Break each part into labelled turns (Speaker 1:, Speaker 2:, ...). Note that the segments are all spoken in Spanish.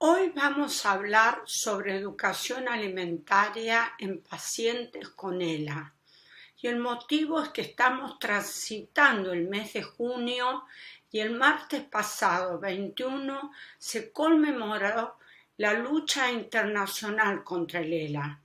Speaker 1: Hoy vamos a hablar sobre educación alimentaria en pacientes con ELA. Y el motivo es que estamos transitando el mes de junio y el martes pasado, 21, se conmemoró la lucha internacional contra el ELA,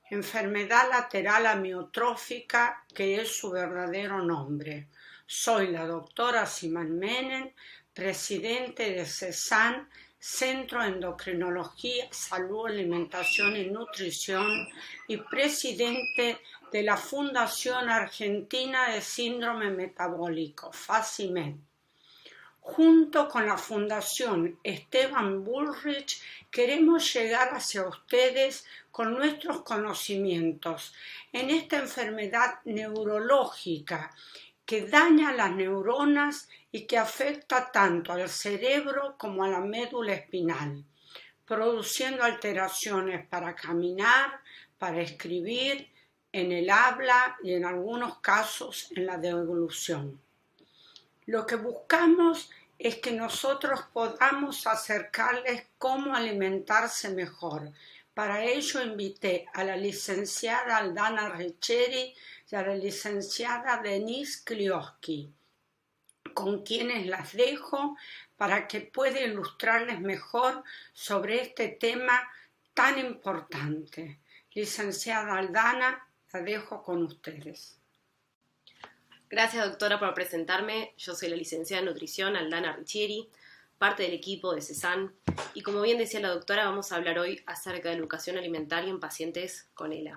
Speaker 1: enfermedad lateral amiotrófica, que es su verdadero nombre. Soy la doctora Simán Menem, presidente de CESAN, Centro de Endocrinología, Salud, Alimentación y Nutrición, y presidente de la Fundación Argentina de Síndrome Metabólico, FASIMED. Junto con la Fundación Esteban Bullrich queremos llegar hacia ustedes con nuestros conocimientos en esta enfermedad neurológica que daña las neuronas y que afecta tanto al cerebro como a la médula espinal, produciendo alteraciones para caminar, para escribir, en el habla y en algunos casos en la devolución. Lo que buscamos es que nosotros podamos acercarles cómo alimentarse mejor. Para ello invité a la licenciada Aldana Riccieri y a la licenciada Denise Klioski, con quienes las dejo para que pueda ilustrarles mejor sobre este tema tan importante. Licenciada Aldana, la dejo con ustedes.
Speaker 2: Gracias, doctora, por presentarme. Yo soy la licenciada en nutrición Aldana Riccieri, parte del equipo de CESAN, y como bien decía la doctora, vamos a hablar hoy acerca de educación alimentaria en pacientes con ELA.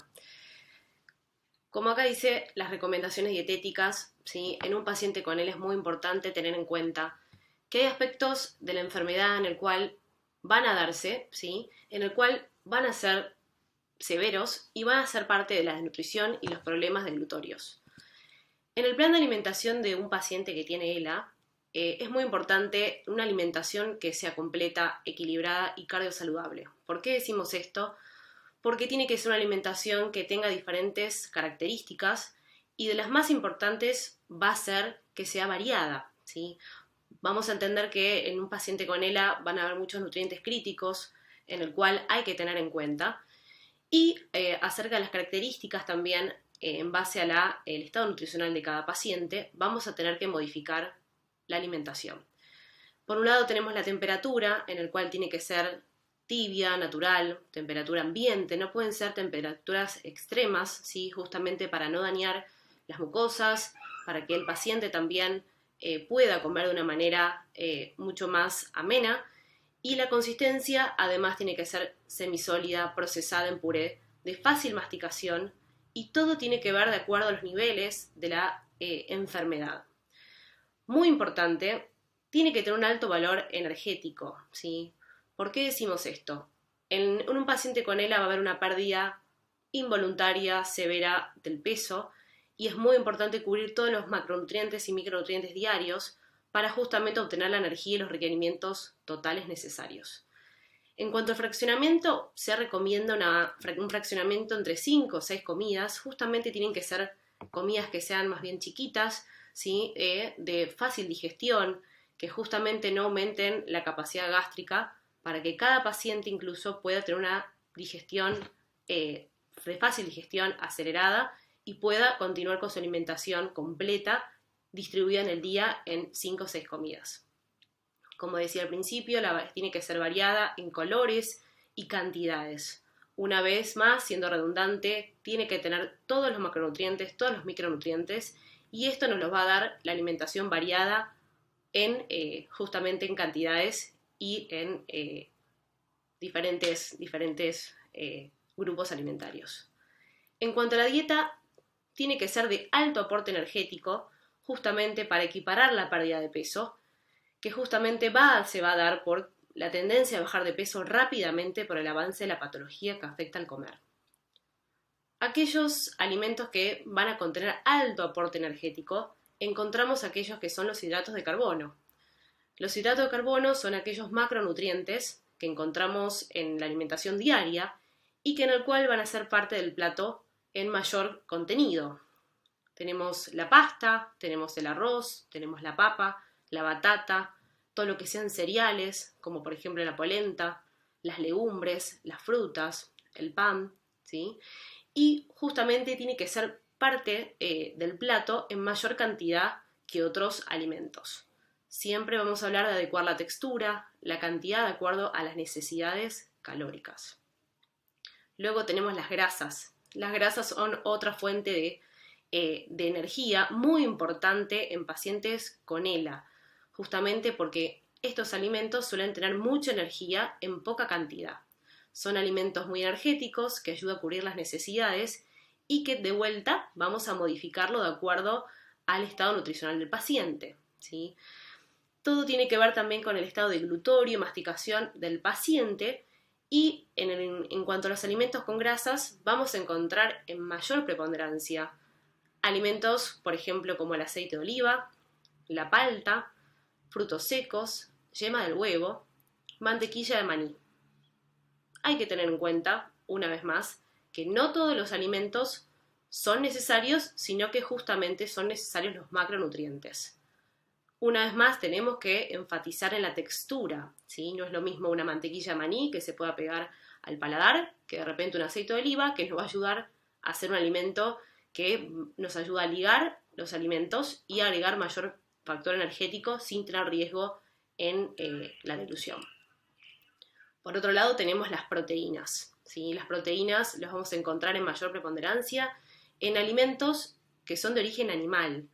Speaker 2: Como acá dice, las recomendaciones dietéticas, ¿sí? En un paciente con ELA es muy importante tener en cuenta que hay aspectos de la enfermedad en el cual van a darse, ¿sí? En el cual van a ser severos y van a ser parte de la desnutrición y los problemas deglutorios. En el plan de alimentación de un paciente que tiene ELA, es muy importante una alimentación que sea completa, equilibrada y cardiosaludable. ¿Por qué decimos esto? Porque tiene que ser una alimentación que tenga diferentes características y de las más importantes va a ser que sea variada, ¿sí? Vamos a entender que en un paciente con ELA van a haber muchos nutrientes críticos en el cual hay que tener en cuenta y acerca de las características también en base a el estado nutricional de cada paciente, vamos a tener que modificar la alimentación. Por un lado tenemos la temperatura, en el cual tiene que ser tibia, natural, temperatura ambiente, no pueden ser temperaturas extremas, ¿sí? Justamente para no dañar las mucosas, para que el paciente también pueda comer de una manera mucho más amena, y la consistencia además tiene que ser semisólida, procesada en puré, de fácil masticación, y todo tiene que ver de acuerdo a los niveles de la enfermedad. Muy importante, tiene que tener un alto valor energético, ¿sí? ¿Por qué decimos esto? En un paciente con ELA va a haber una pérdida involuntaria severa del peso y es muy importante cubrir todos los macronutrientes y micronutrientes diarios para justamente obtener la energía y los requerimientos totales necesarios. En cuanto al fraccionamiento, se recomienda un fraccionamiento entre 5 o 6 comidas. Justamente tienen que ser comidas que sean más bien chiquitas, ¿sí? De fácil digestión, que justamente no aumenten la capacidad gástrica, para que cada paciente incluso pueda tener una digestión de fácil digestión acelerada y pueda continuar con su alimentación completa, distribuida en el día en 5 o 6 comidas. Como decía al principio, tiene que ser variada en colores y cantidades. Una vez más, siendo redundante, tiene que tener todos los macronutrientes, todos los micronutrientes, y esto nos lo va a dar la alimentación variada justamente en cantidades y en diferentes grupos alimentarios. En cuanto a la dieta, tiene que ser de alto aporte energético, justamente para equiparar la pérdida de peso, que justamente se va a dar por la tendencia a bajar de peso rápidamente por el avance de la patología que afecta al comer. Aquellos alimentos que van a contener alto aporte energético, encontramos aquellos que son los hidratos de carbono. Los hidratos de carbono son aquellos macronutrientes que encontramos en la alimentación diaria y que en el cual van a ser parte del plato en mayor contenido. Tenemos la pasta, tenemos el arroz, tenemos la papa, la batata, todo lo que sean cereales, como por ejemplo la polenta, las legumbres, las frutas, el pan, ¿sí? Y justamente tiene que ser parte del plato en mayor cantidad que otros alimentos. Siempre vamos a hablar de adecuar la textura, la cantidad de acuerdo a las necesidades calóricas. Luego tenemos las grasas. Las grasas son otra fuente de energía muy importante en pacientes con ELA, justamente porque estos alimentos suelen tener mucha energía en poca cantidad. Son alimentos muy energéticos que ayudan a cubrir las necesidades y que de vuelta vamos a modificarlo de acuerdo al estado nutricional del paciente, ¿sí? Todo tiene que ver también con el estado de glutorio y masticación del paciente y en cuanto a los alimentos con grasas vamos a encontrar en mayor preponderancia alimentos, por ejemplo, como el aceite de oliva, la palta, frutos secos, yema del huevo, mantequilla de maní. Hay que tener en cuenta, una vez más, que no todos los alimentos son necesarios, sino que justamente son necesarios los macronutrientes. Una vez más, tenemos que enfatizar en la textura, ¿sí? No es lo mismo una mantequilla de maní que se pueda pegar al paladar que de repente un aceite de oliva que nos va a ayudar a hacer un alimento que nos ayuda a ligar los alimentos y a agregar mayor factor energético sin tener riesgo en la dilución. Por otro lado tenemos las proteínas, ¿sí? Las proteínas las vamos a encontrar en mayor preponderancia en alimentos que son de origen animal.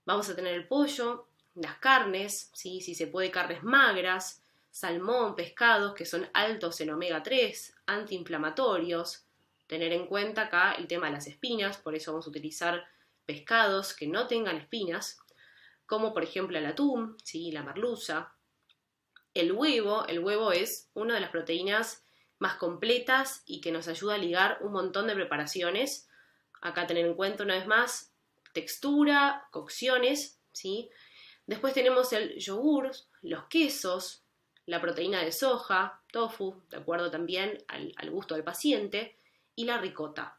Speaker 2: Vamos a tener el pollo, las carnes, ¿sí? Si se puede carnes magras, salmón, pescados que son altos en omega 3, antiinflamatorios. Tener en cuenta acá el tema de las espinas, por eso vamos a utilizar pescados que no tengan espinas, como por ejemplo el atún, ¿sí? La merluza. El huevo es una de las proteínas más completas y que nos ayuda a ligar un montón de preparaciones. Acá tener en cuenta una vez más textura, cocciones, ¿sí? Después tenemos el yogur, los quesos, la proteína de soja, tofu, de acuerdo también al gusto del paciente, y la ricota.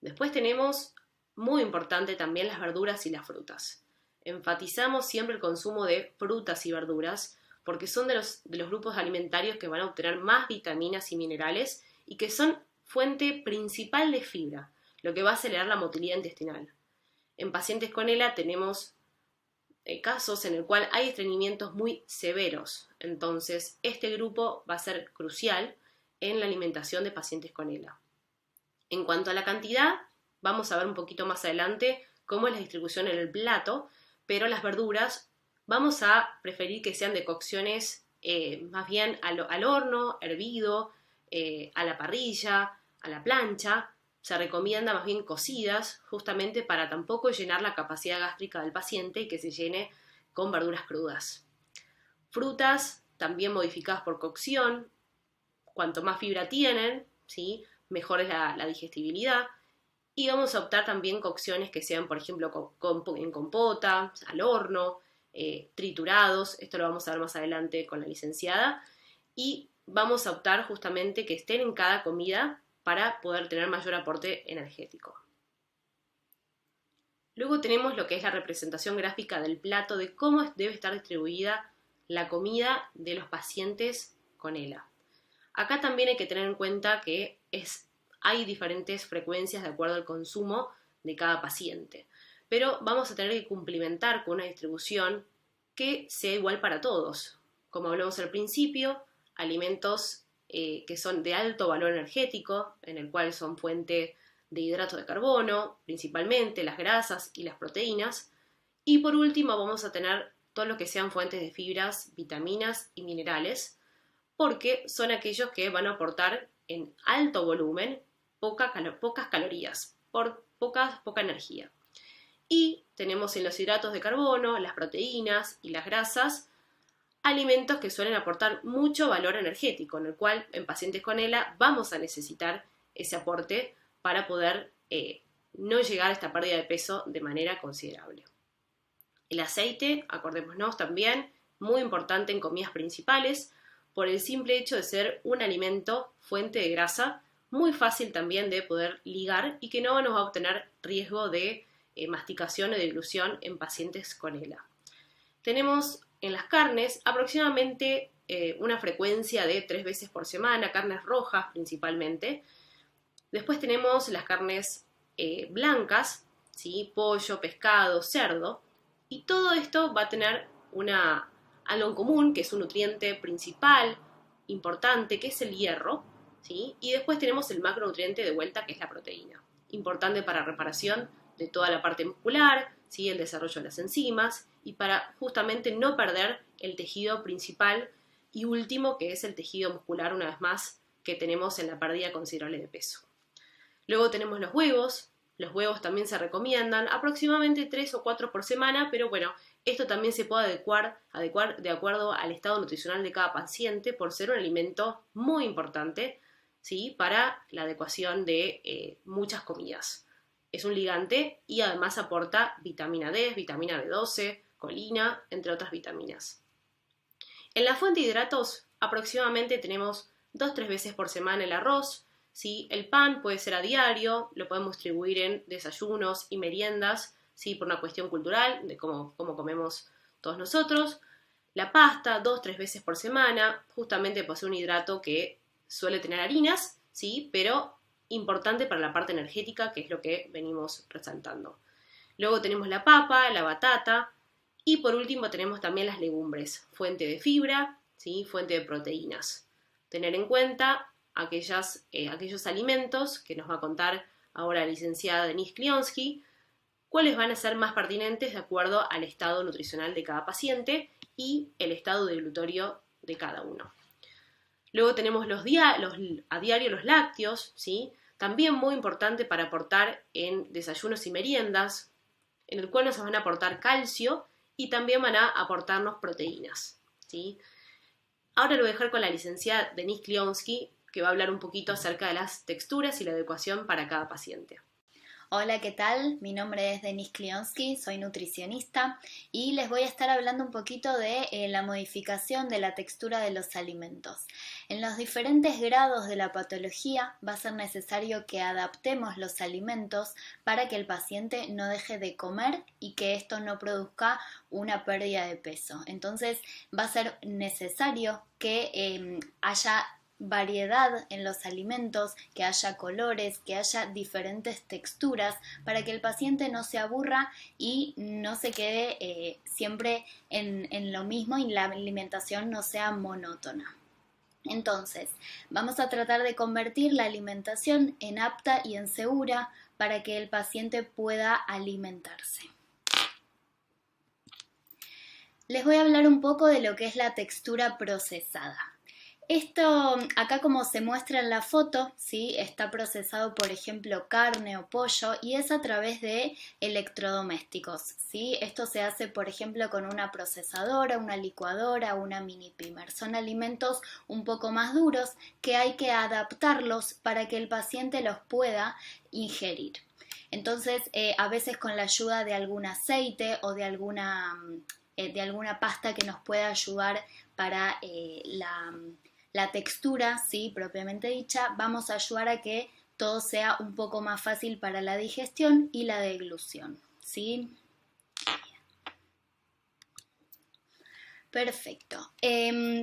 Speaker 2: Después tenemos, muy importante también, las verduras y las frutas. Enfatizamos siempre el consumo de frutas y verduras porque son de los grupos alimentarios que van a obtener más vitaminas y minerales y que son fuente principal de fibra, lo que va a acelerar la motilidad intestinal. En pacientes con ELA tenemos casos en el cual hay estreñimientos muy severos, entonces este grupo va a ser crucial en la alimentación de pacientes con ELA. En cuanto a la cantidad, vamos a ver un poquito más adelante cómo es la distribución en el plato, pero las verduras vamos a preferir que sean de cocciones más bien al horno, hervido, a la parrilla, a la plancha. Se recomienda más bien cocidas, justamente para tampoco llenar la capacidad gástrica del paciente y que se llene con verduras crudas. Frutas también modificadas por cocción, cuanto más fibra tienen, ¿sí? Mejor es la digestibilidad. Y vamos a optar también cocciones que sean, por ejemplo, en compota, al horno, triturados. Esto lo vamos a ver más adelante con la licenciada. Y vamos a optar justamente que estén en cada comida para poder tener mayor aporte energético. Luego tenemos lo que es la representación gráfica del plato de cómo debe estar distribuida la comida de los pacientes con ELA. Acá también hay que tener en cuenta que hay diferentes frecuencias de acuerdo al consumo de cada paciente, pero vamos a tener que cumplimentar con una distribución que sea igual para todos. Como hablamos al principio, alimentos que son de alto valor energético, en el cual son fuente de hidratos de carbono, principalmente las grasas y las proteínas. Y por último vamos a tener todo lo que sean fuentes de fibras, vitaminas y minerales, porque son aquellos que van a aportar en alto volumen pocas calorías, por poca energía. Y tenemos en los hidratos de carbono, las proteínas y las grasas, alimentos que suelen aportar mucho valor energético, en el cual en pacientes con ELA vamos a necesitar ese aporte para poder no llegar a esta pérdida de peso de manera considerable. El aceite, acordémonos también, muy importante en comidas principales, por el simple hecho de ser un alimento fuente de grasa, muy fácil también de poder ligar y que no nos va a obtener riesgo de masticación o de dilución en pacientes con ELA. Tenemos En las carnes, aproximadamente una frecuencia de 3 veces por semana, carnes rojas principalmente. Después tenemos las carnes blancas, ¿sí? Pollo, pescado, cerdo, y todo esto va a tener algo en común, que es un nutriente principal, importante, que es el hierro, ¿sí? Y después tenemos el macronutriente de vuelta, que es la proteína, importante para reparación de toda la parte muscular, ¿sí? El desarrollo de las enzimas, y para justamente no perder el tejido principal y último, que es el tejido muscular, una vez más, que tenemos en la pérdida considerable de peso. Luego tenemos los huevos también se recomiendan, aproximadamente 3 o 4 por semana, pero bueno, esto también se puede adecuar de acuerdo al estado nutricional de cada paciente, por ser un alimento muy importante, ¿sí? Para la adecuación de muchas comidas. Es un ligante y además aporta vitamina D, vitamina B12, colina, entre otras vitaminas. En la fuente de hidratos aproximadamente tenemos 2-3 veces por semana el arroz, ¿sí? El pan puede ser a diario, lo podemos distribuir en desayunos y meriendas, ¿sí? Por una cuestión cultural de cómo comemos todos nosotros. La pasta 2-3 veces por semana, justamente por ser un hidrato que suele tener harinas, ¿sí? Pero importante para la parte energética, que es lo que venimos resaltando. Luego tenemos la papa, la batata, y por último tenemos también las legumbres, fuente de fibra, ¿sí? Fuente de proteínas. Tener en cuenta aquellos alimentos que nos va a contar ahora la licenciada Denise Klionsky, cuáles van a ser más pertinentes de acuerdo al estado nutricional de cada paciente y el estado deglutivo de cada uno. Luego tenemos a diario los lácteos, ¿sí? También muy importante para aportar en desayunos y meriendas, en el cual nos van a aportar calcio y también van a aportarnos proteínas, ¿sí? Ahora lo voy a dejar con la licenciada Denise Klionsky, que va a hablar un poquito acerca de las texturas y la adecuación para cada paciente.
Speaker 3: Hola, ¿qué tal? Mi nombre es Denise Klionsky, soy nutricionista y les voy a estar hablando un poquito de la modificación de la textura de los alimentos. En los diferentes grados de la patología va a ser necesario que adaptemos los alimentos para que el paciente no deje de comer y que esto no produzca una pérdida de peso. Entonces va a ser necesario que haya variedad en los alimentos, que haya colores, que haya diferentes texturas para que el paciente no se aburra y no se quede siempre en lo mismo y la alimentación no sea monótona. Entonces, vamos a tratar de convertir la alimentación en apta y en segura para que el paciente pueda alimentarse. Les voy a hablar un poco de lo que es la textura procesada. Esto, acá como se muestra en la foto, ¿sí? Está procesado, por ejemplo, carne o pollo y es a través de electrodomésticos, ¿sí? Esto se hace, por ejemplo, con una procesadora, una licuadora, una mini primer. Son alimentos un poco más duros que hay que adaptarlos para que el paciente los pueda ingerir. Entonces, a veces con la ayuda de algún aceite o de alguna pasta que nos pueda ayudar para la textura, ¿sí? Propiamente dicha, vamos a ayudar a que todo sea un poco más fácil para la digestión y la deglución, ¿sí? Perfecto.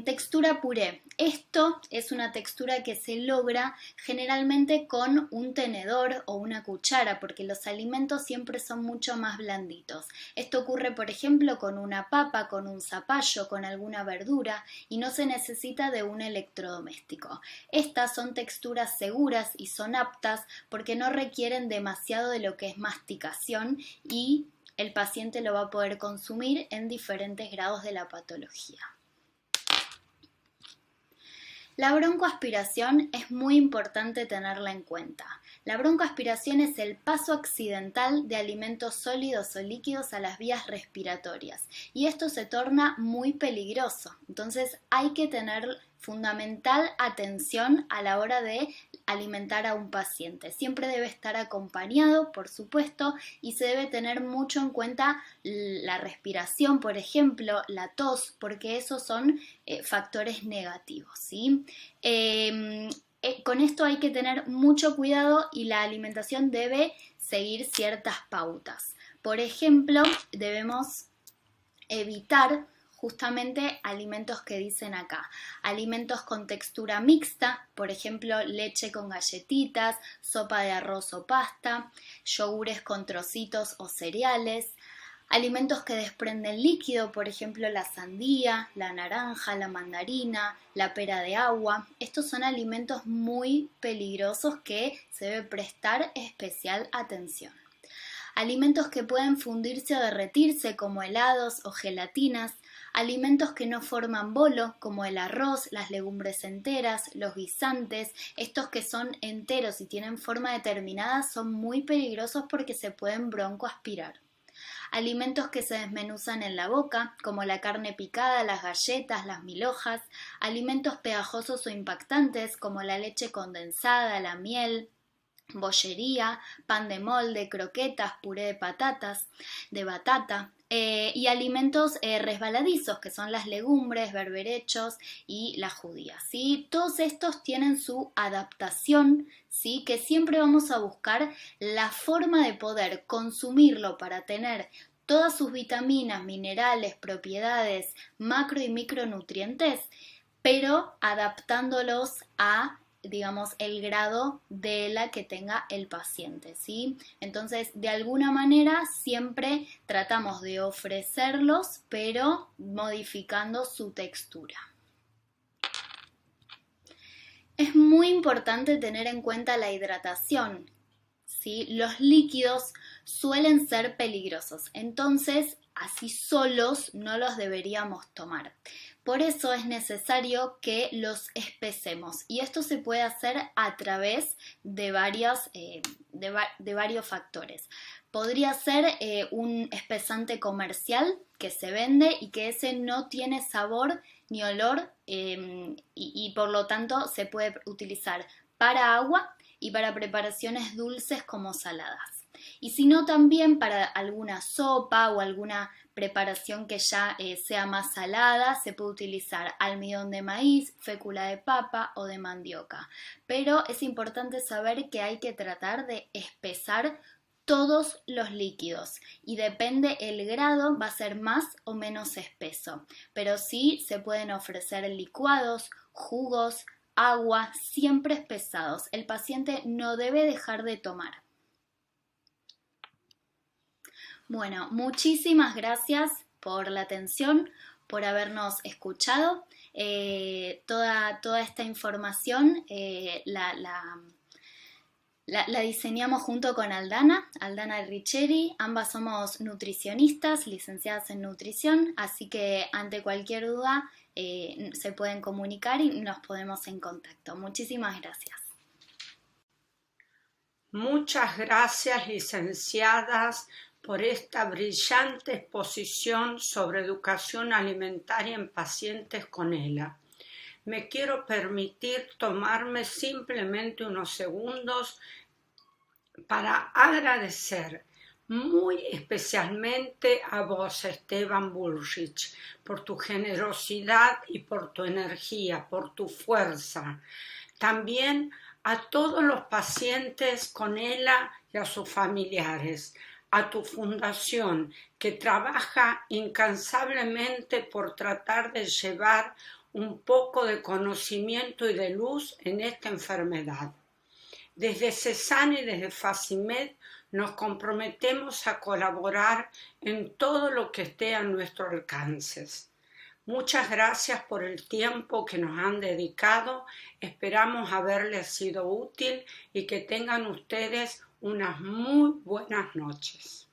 Speaker 3: Textura puré. Esto es una textura que se logra generalmente con un tenedor o una cuchara porque los alimentos siempre son mucho más blanditos. Esto ocurre, por ejemplo, con una papa, con un zapallo, con alguna verdura y no se necesita de un electrodoméstico. Estas son texturas seguras y son aptas porque no requieren demasiado de lo que es masticación y el paciente lo va a poder consumir en diferentes grados de la patología. La broncoaspiración es muy importante tenerla en cuenta. La broncoaspiración es el paso accidental de alimentos sólidos o líquidos a las vías respiratorias y esto se torna muy peligroso. Entonces hay que tener fundamental atención a la hora de alimentar a un paciente. Siempre debe estar acompañado, por supuesto, y se debe tener mucho en cuenta la respiración, por ejemplo, la tos, porque esos son factores negativos, ¿sí? Con esto hay que tener mucho cuidado y la alimentación debe seguir ciertas pautas. Por ejemplo, debemos evitar justamente alimentos que dicen acá. Alimentos con textura mixta, por ejemplo, leche con galletitas, sopa de arroz o pasta, yogures con trocitos o cereales. Alimentos que desprenden líquido, por ejemplo la sandía, la naranja, la mandarina, la pera de agua. Estos son alimentos muy peligrosos que se debe prestar especial atención. Alimentos que pueden fundirse o derretirse como helados o gelatinas. Alimentos que no forman bolo como el arroz, las legumbres enteras, los guisantes. Estos que son enteros y tienen forma determinada son muy peligrosos porque se pueden broncoaspirar. Alimentos que se desmenuzan en la boca, como la carne picada, las galletas, las mil hojas. Alimentos pegajosos o impactantes, como la leche condensada, la miel, bollería, pan de molde, croquetas, puré de patatas, de batata. Y alimentos resbaladizos, que son las legumbres, berberechos y las judías, ¿sí? Todos estos tienen su adaptación, ¿sí? Que siempre vamos a buscar la forma de poder consumirlo para tener todas sus vitaminas, minerales, propiedades, macro y micronutrientes, pero adaptándolos a, digamos, el grado de la que tenga el paciente, ¿sí? Entonces, de alguna manera siempre tratamos de ofrecerlos, pero modificando su textura. Es muy importante tener en cuenta la hidratación, ¿sí? Los líquidos suelen ser peligrosos, entonces así solos no los deberíamos tomar. Por eso es necesario que los espesemos y esto se puede hacer a través de varios factores. Podría ser un espesante comercial que se vende y que ese no tiene sabor ni olor y por lo tanto se puede utilizar para agua y para preparaciones dulces como saladas. Y si no, también para alguna sopa o alguna preparación que ya sea más salada, se puede utilizar almidón de maíz, fécula de papa o de mandioca. Pero es importante saber que hay que tratar de espesar todos los líquidos y depende el grado, va a ser más o menos espeso. Pero sí se pueden ofrecer licuados, jugos, agua, siempre espesados. El paciente no debe dejar de tomar. Bueno, muchísimas gracias por la atención, por habernos escuchado. Toda esta información la diseñamos junto con Aldana Riccieri. Ambas somos nutricionistas, licenciadas en nutrición, así que ante cualquier duda se pueden comunicar y nos ponemos en contacto. Muchísimas gracias.
Speaker 1: Muchas gracias, licenciadas, por esta brillante exposición sobre educación alimentaria en pacientes con ELA. Me quiero permitir tomarme simplemente unos segundos para agradecer muy especialmente a vos, Esteban Bullrich, por tu generosidad y por tu energía, por tu fuerza. También a todos los pacientes con ELA y a sus familiares, a tu fundación que trabaja incansablemente por tratar de llevar un poco de conocimiento y de luz en esta enfermedad. Desde CESAN y desde FACIMED nos comprometemos a colaborar en todo lo que esté a nuestro alcance. Muchas gracias por el tiempo que nos han dedicado. Esperamos haberles sido útil y que tengan ustedes unas muy buenas noches.